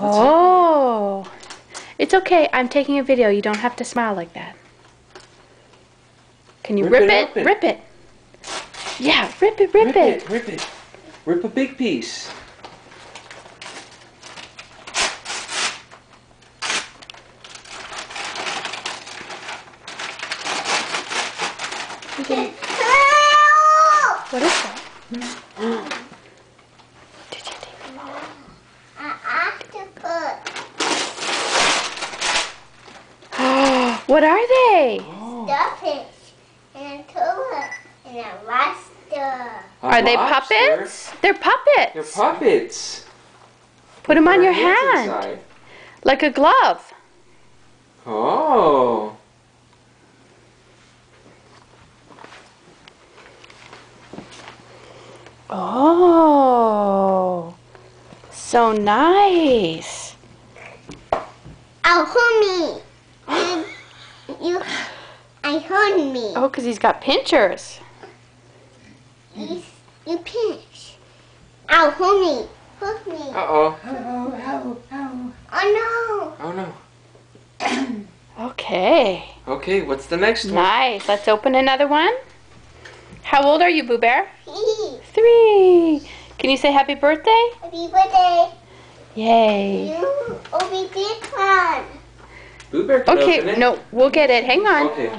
Oh. It's okay. I'm taking a video. You don't have to smile like that. Can you rip it? Open. Rip it. Yeah, rip it, rip it. Rip it. Rip a big piece. Okay. What is that? Did you take them all? What are they? Starfish and a tulip and a lobster. Are they puppets? They're puppets. They're puppets. Put them on your Hands hand. inside. Like a glove. Oh. Oh. So nice. Oh, hold me. I hold me. Oh, because he's got pinchers. You pinch. Oh, hold me. Hold me. Uh-oh. Oh, no. Oh, no. Okay. Okay, what's the next one? Nice. Let's open another one. How old are you, Boo Bear? 3. 3. Can you say happy birthday? Happy birthday. Yay. You will be big one. Boo Bear can open Okay, it. no, we'll get it. Hang on. Okay.